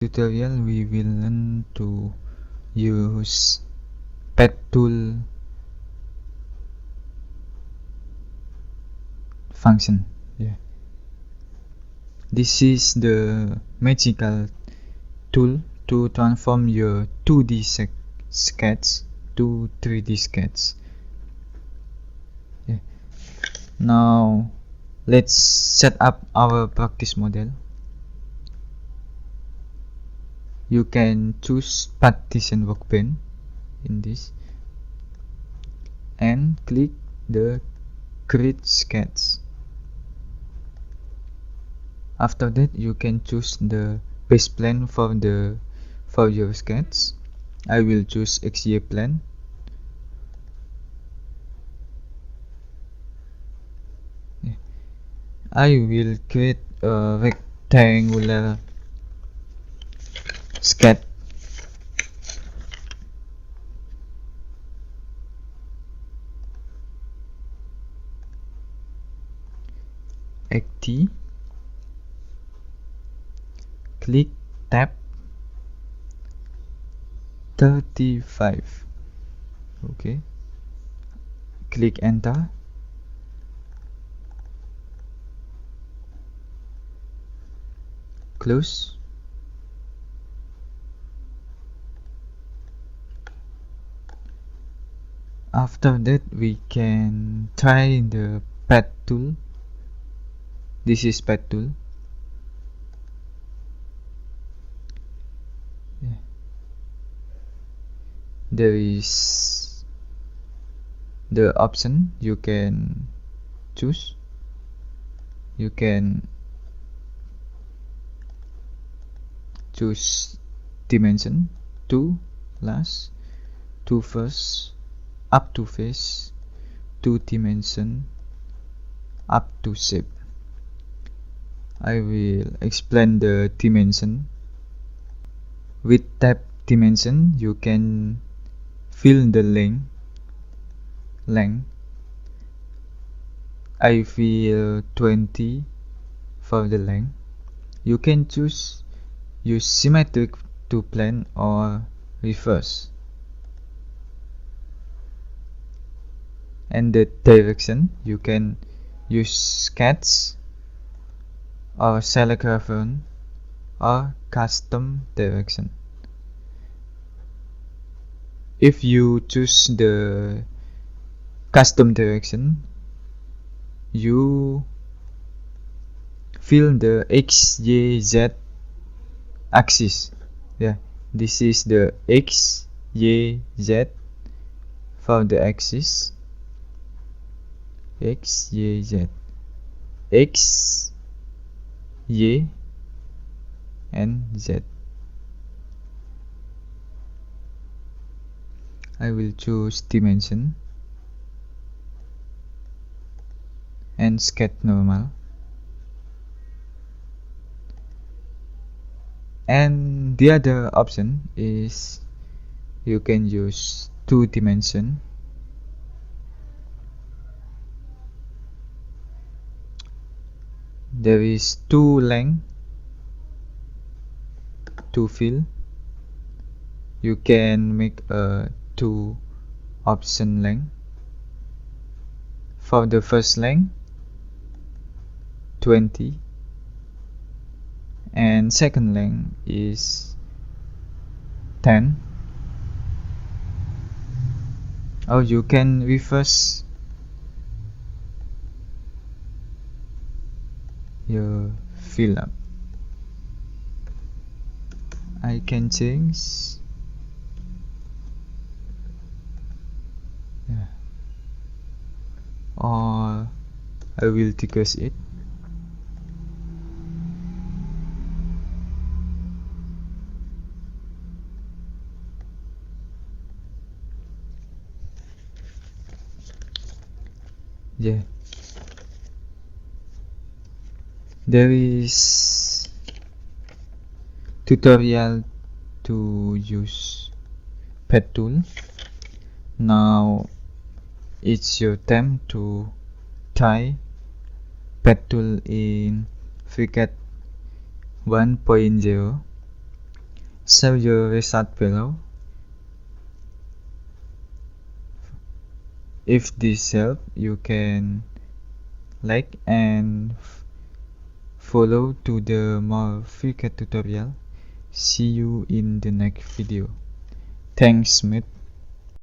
Tutorial we will learn to use pet tool function. This is the magical tool to transform your 2D sketch to 3D sketch. Now let's set up our practice model. You can choose partition workbench in this and click the create sketch. After that, you can choose the base plane for your sketch. I will choose XY plane. I will create a rectangular sketch. Active. Click tab 35. Okay. Click enter. Close. After that, we can try the pet tool. This is pet tool. There is the option you can choose. You can choose dimension 2 last, 2 first, up to face, 2 dimension, up to shape. I will explain the dimension. With tab dimension, you can fill the length. I fill 20 for the length. You can choose use symmetric to plane or reverse. And the direction, you can use sketch or select reference or custom direction. If you choose the custom direction, you fill the X, Y, Z axis. This is the X, Y, Z for the axis. X, Y, Z. X, Y, and Z. I will choose dimension and sketch normal. And the other option is you can use 2 dimension. There is 2 length to fill. You can make a 2 option length. For the first length 20 and second length is 10. Or you can reverse your fill up. I can change or I will decrease it. There is tutorial to use pet tool. Now it's your time to try pet tool in FreeCAD 1.0. Save your result below. If this helped, you can like and follow to the more FreeCAD tutorial. See you in the next video. Thanks, mate.